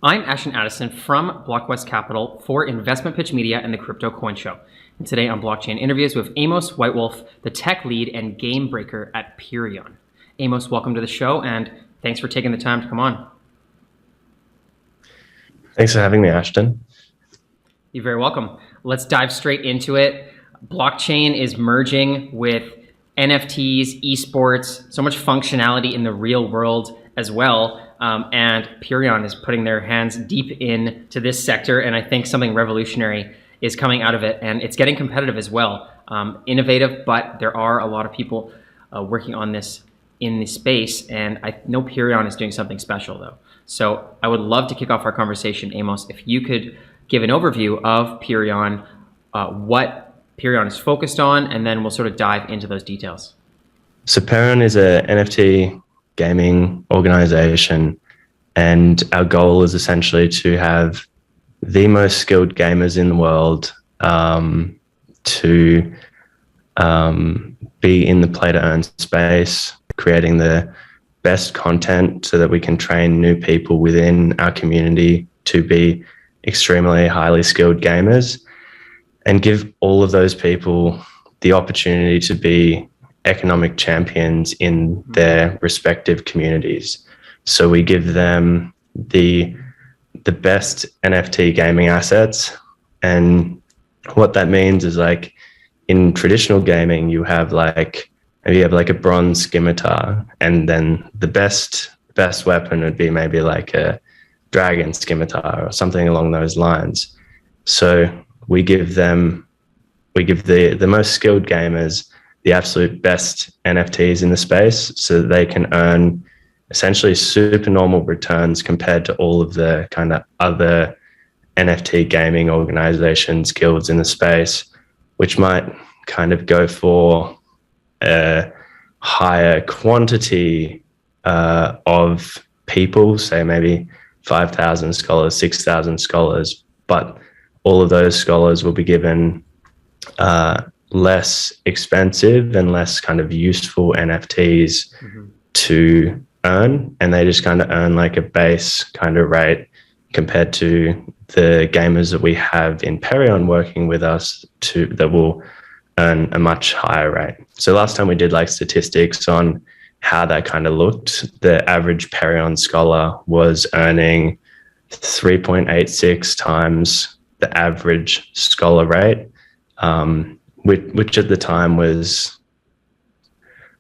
I'm Ashton Addison from BlockWest Capital for Investment Pitch Media and the Crypto Coin Show. And today on Blockchain Interviews with Amos Whitewolf, the tech lead and game breaker at Perion. Amos, welcome to the show, and thanks for taking the time to come on. Thanks for having me, Ashton. You're very welcome. Let's dive straight into it. Blockchain is merging with NFTs, esports, so much functionality in the real world as well. And Perion is putting their hands deep into this sector, and I think something revolutionary is coming out of it, and it's getting competitive as well. Innovative, but there are a lot of people working on this in the space, and I know Perion is doing something special though. So I would love to kick off our conversation, Amos, if you could give an overview of Perion, what Perion is focused on, and then we'll sort of dive into those details. So Perion is a NFT gaming organization, and our goal is essentially to have the most skilled gamers in the world to be in the play to earn space, creating the best content so that we can train new people within our community to be extremely highly skilled gamers and give all of those people the opportunity to be economic champions in their respective communities. So we give them the best NFT gaming assets. And what that means is, like, in traditional gaming, you have like a bronze scimitar, and then the best weapon would be maybe like a dragon scimitar or something along those lines. So we give the most skilled gamers the absolute best NFTs in the space so that they can earn essentially supernormal returns compared to all of the kind of other NFT gaming organizations, guilds in the space, which might kind of go for a higher quantity of people, say maybe 5,000 scholars, 6,000 scholars, but all of those scholars will be given less expensive and less kind of useful NFTs to earn, and they just kind of earn like a base kind of rate compared to the gamers that we have in Perion working with us that will earn a much higher rate. So last time we did like statistics on how that kind of looked. The average Perion scholar was earning 3.86 times the average scholar rate, which at the time was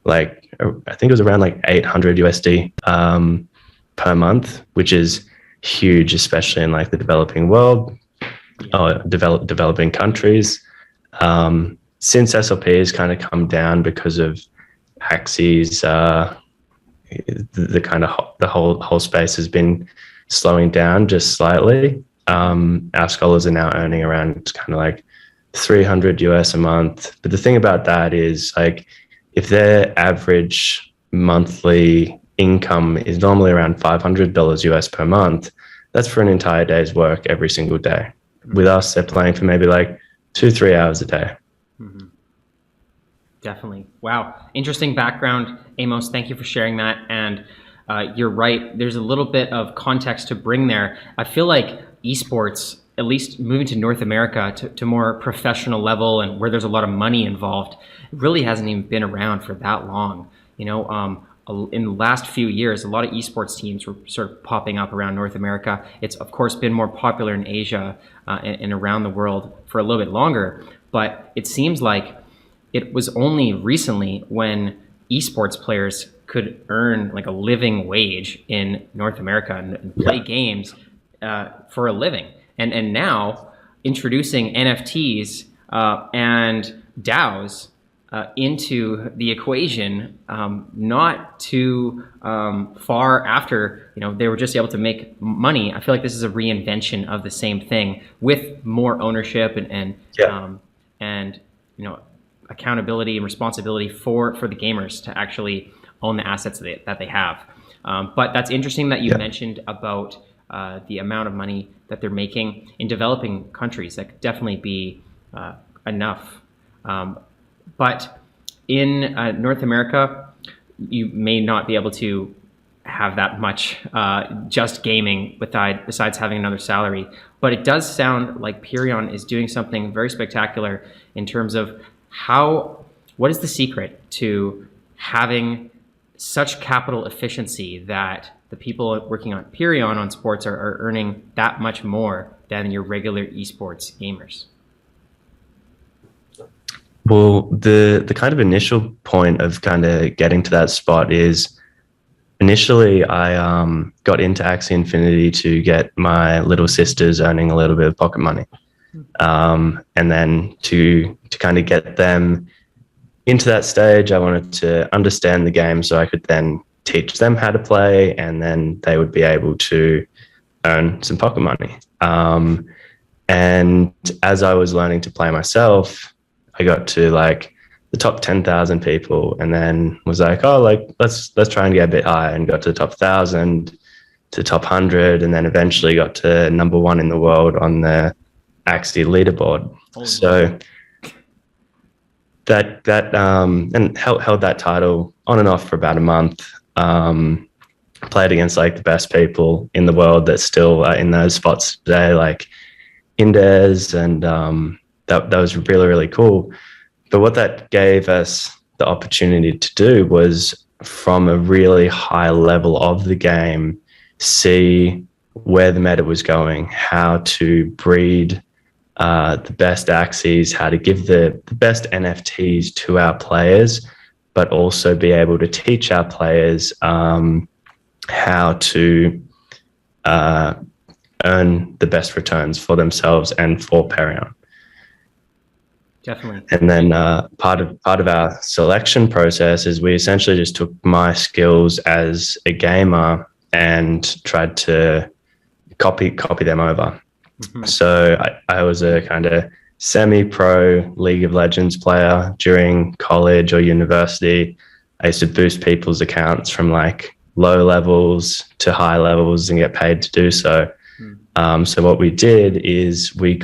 like, I think it was around like 800 USD per month, which is huge, especially in like the developing world, developing countries. Since SLP has kind of come down because of Axie's, the whole space has been slowing down just slightly. Our scholars are now earning around kind of like 300 US a month. But the thing about that is, like, if their average monthly income is normally around $500 US per month, that's for an entire day's work every single day. With us, they're playing for maybe like 2-3 hours a day. Definitely. Wow. Interesting background, Amos. Thank you for sharing that. And you're right. There's a little bit of context to bring there. I feel like esports, at least moving to North America to more professional level and where there's a lot of money involved, really hasn't even been around for that long. You know, in the last few years, a lot of esports teams were sort of popping up around North America. It's of course been more popular in Asia and around the world for a little bit longer. But it seems like it was only recently when esports players could earn like a living wage in North America and play games for a living. And now introducing NFTs and DAOs into the equation, not too far after, you know, they were just able to make money. I feel like this is a reinvention of the same thing with more ownership and you know, accountability and responsibility for the gamers to actually own the assets that they have. But that's interesting that you mentioned about the amount of money that they're making in developing countries. That could definitely be enough. But in North America, you may not be able to have that much just gaming besides having another salary. But it does sound like Perion is doing something very spectacular in terms of what is the secret to having such capital efficiency that the people working on Perion on sports are earning that much more than your regular esports gamers? Well, the kind of initial point of kind of getting to that spot is initially I got into Axie Infinity to get my little sisters earning a little bit of pocket money. And then to kind of get them into that stage, I wanted to understand the game so I could then teach them how to play, and then they would be able to earn some pocket money. And as I was learning to play myself, I got to like the top 10,000 people, and then was like, oh, like let's try and get a bit higher, and got to the top 1,000, to top 100, and then eventually got to number 1 in the world on the Axie leaderboard. So that and held that title on and off for about a month. Played against like the best people in the world that still are in those spots today, like Indes, and that was really, really cool. But what that gave us the opportunity to do was, from a really high level of the game, see where the meta was going, how to breed the best Axies, how to give the best NFTs to our players, but also be able to teach our players how to earn the best returns for themselves and for Perion. Definitely. And then part of our selection process is we essentially just took my skills as a gamer and tried to copy them over. Mm-hmm. So I was a kind of semi-pro League of Legends player during college or university. I used to boost people's accounts from like low levels to high levels and get paid to do so. So what we did is we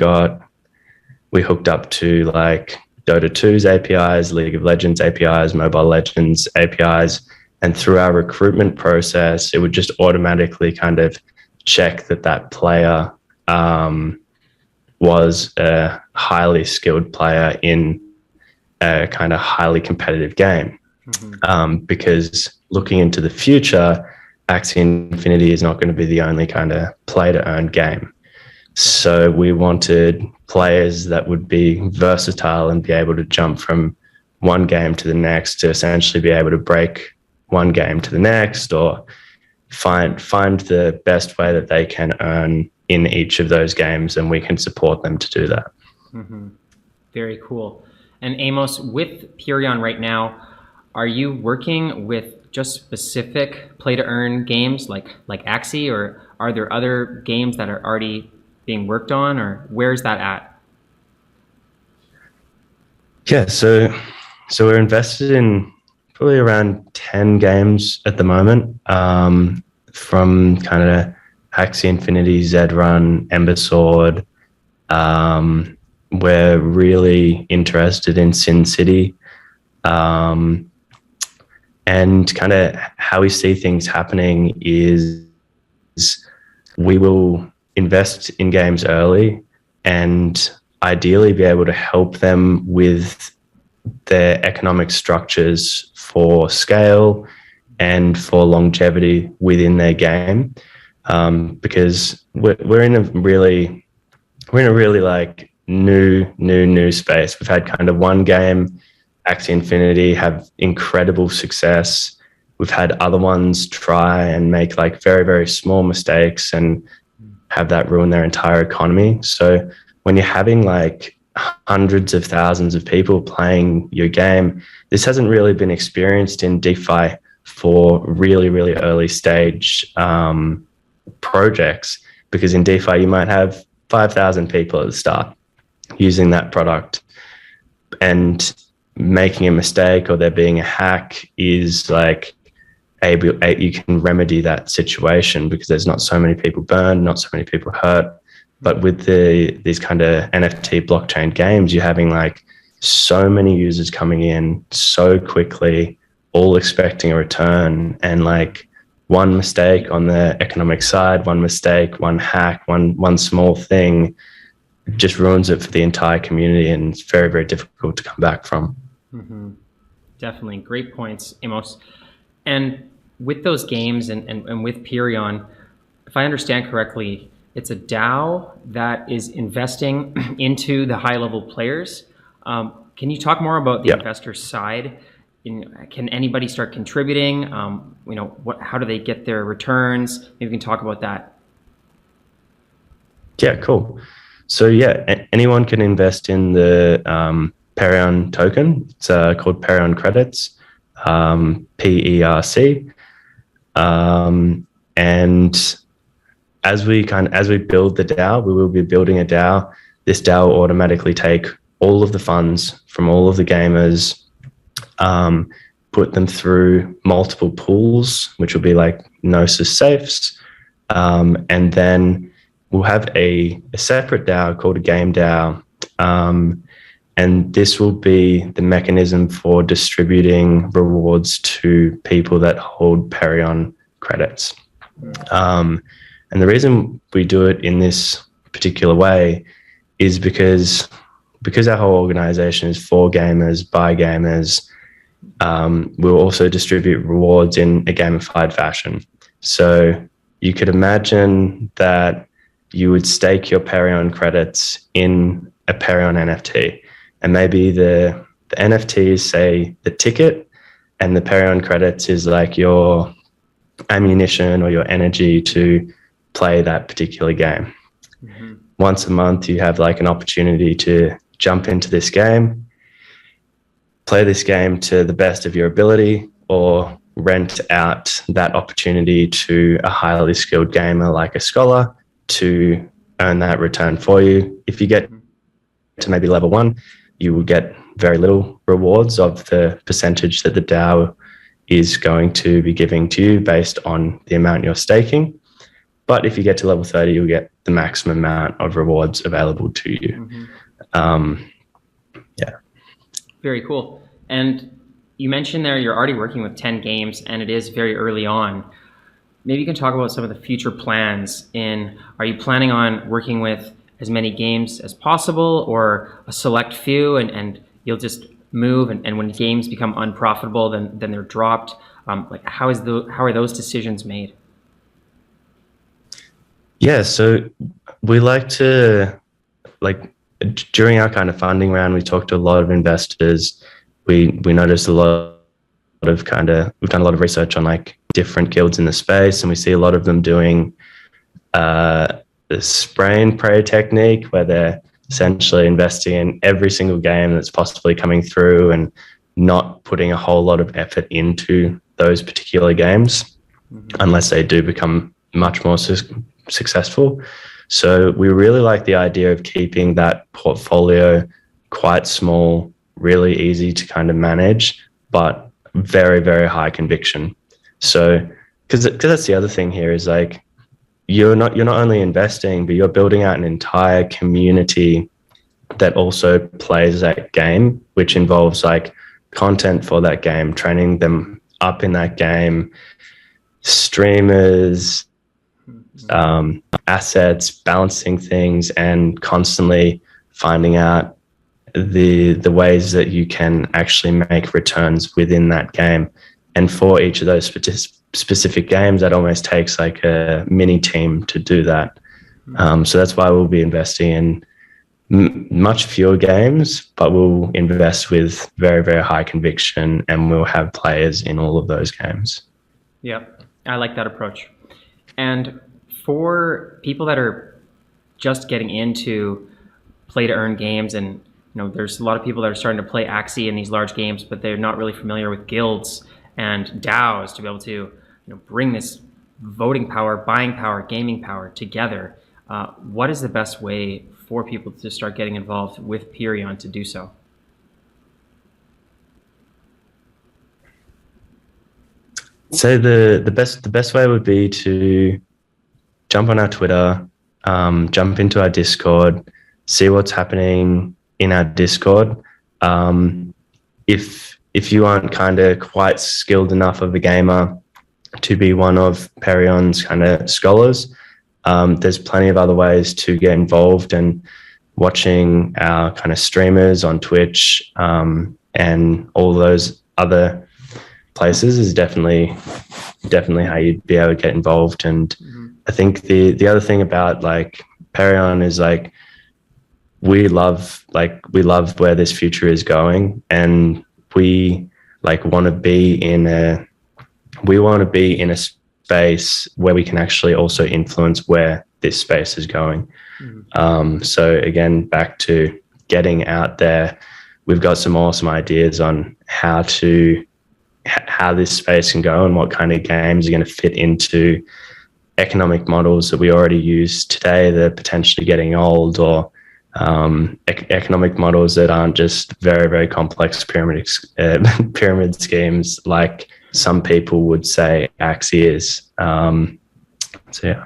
hooked up to like Dota 2's APIs, League of Legends APIs, Mobile Legends APIs, and through our recruitment process, it would just automatically kind of check that player was a highly skilled player in a kind of highly competitive game. Mm-hmm. Because looking into the future, Axie Infinity is not going to be the only kind of play to earn game. So we wanted players that would be versatile and be able to jump from one game to the next, to essentially be able to break one game to the next, or find the best way that they can earn in each of those games, and we can support them to do that. Mm-hmm. Very cool. And Amos, with Perion right now, are you working with just specific play to earn games like Axie, or are there other games that are already being worked on, or where's that at? Yeah, so we're invested in probably around 10 games at the moment, from kind of Axie Infinity, Zedrun, Ember Sword. We're really interested in Sin City. And kind of how we see things happening is we will invest in games early and ideally be able to help them with their economic structures for scale and for longevity within their game, because we're in a really like new space. We've had kind of one game, Axie Infinity, have incredible success. We've had other ones try and make like very, very small mistakes and have that ruin their entire economy. So when you're having like hundreds of thousands of people playing your game, this hasn't really been experienced in DeFi for really, really early stage projects, because in DeFi you might have 5,000 people at the start using that product, and making a mistake or there being a hack is like you can remedy that situation because there's not so many people burned, not so many people hurt. But with these kind of NFT blockchain games, you're having like so many users coming in so quickly, all expecting a return, and like one mistake on the economic side, one mistake, one hack, one small thing just ruins it for the entire community, and it's very, very difficult to come back from. Mm-hmm. Definitely. Great points, Amos. And with those games and with Perion, if I understand correctly, it's a DAO that is investing into the high-level players. Can you talk more about the investor side? Can anybody start contributing? How do they get their returns? Maybe we can talk about that. Yeah, cool. So anyone can invest in the Perion token. It's called Perion credits, PERC. And as we build the DAO, we will be building a DAO. This DAO will automatically take all of the funds from all of the gamers, put them through multiple pools, which will be like Gnosis safes, and then we'll have a separate DAO called a game DAO, and this will be the mechanism for distributing rewards to people that hold Perion credits. And the reason we do it in this particular way is because our whole organization is for gamers, by gamers. We'll also distribute rewards in a gamified fashion. So you could imagine that you would stake your Perion credits in a Perion NFT, and maybe the NFT is, say, the ticket, and the Perion credits is like your ammunition or your energy to play that particular game. Mm-hmm. Once a month, you have like an opportunity to jump into this game, play this game to the best of your ability, or rent out that opportunity to a highly skilled gamer like a scholar to earn that return for you. If you get to maybe level 1, you will get very little rewards of the percentage that the DAO is going to be giving to you based on the amount you're staking. But if you get to level 30, you'll get the maximum amount of rewards available to you. Mm-hmm. Very cool. And you mentioned there you're already working with 10 games, and it is very early on. Maybe you can talk about some of the future plans. Are you planning on working with as many games as possible, or a select few, and you'll just move, and when games become unprofitable, then they're dropped? How are those decisions made? Yeah, so we like to, during our kind of funding round, we talked to a lot of investors. We noticed we've done a lot of research on like different guilds in the space, and we see a lot of them doing the spray and pray technique, where they're essentially investing in every single game that's possibly coming through and not putting a whole lot of effort into those particular games, unless they do become much more successful. So we really like the idea of keeping that portfolio quite small, really easy to kind of manage, but very, very high conviction. So because that's the other thing here is like you're not only investing, but you're building out an entire community that also plays that game, which involves like content for that game, training them up in that game, streamers, assets, balancing things, and constantly finding out the ways that you can actually make returns within that game. And for each of those specific games, that almost takes like a mini team to do that. So that's why we'll be investing in much fewer games, but we'll invest with very, very high conviction, and we'll have players in all of those games. Yeah, I like that approach. And for people that are just getting into play to earn games, and there's a lot of people that are starting to play Axie in these large games, but they're not really familiar with guilds and DAOs to be able to bring this voting power, buying power, gaming power together. What is the best way for people to start getting involved with Perion to do so? So the best way would be to jump on our Twitter, jump into our Discord, see what's happening in our Discord. If you aren't kind of quite skilled enough of a gamer, to be one of Perion's kind of scholars. There's plenty of other ways to get involved, and watching our kind of streamers on Twitch and all those other places is definitely how you'd be able to get involved. And I think the other thing about like Perion is like we love where this future is going, and we want to be in a space where we can actually also influence where this space is going. So again, back to getting out there, we've got some awesome ideas on how this space can go and what kind of games are going to fit into economic models that we already use today that are potentially getting old, or economic models that aren't just very, very complex pyramid schemes like some people would say Axie is. So yeah.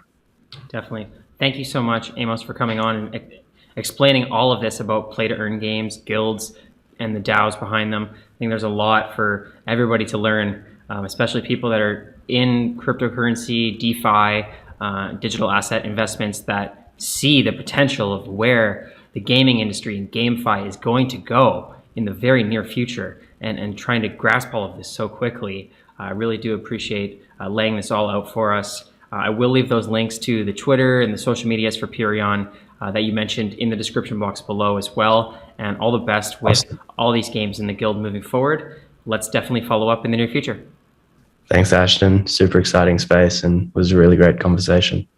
Definitely. Thank you so much, Amos, for coming on and explaining all of this about play-to-earn games, guilds, and the DAOs behind them. I think there's a lot for everybody to learn, especially people that are in cryptocurrency, DeFi, digital asset investments that see the potential of where the gaming industry and GameFi is going to go in the very near future, and trying to grasp all of this so quickly. I really do appreciate laying this all out for us. I will leave those links to the Twitter and the social medias for Perion that you mentioned in the description box below as well. And all the best with all these games in the guild moving forward. Let's definitely follow up in the near future. Thanks, Ashton. Super exciting space, and was a really great conversation.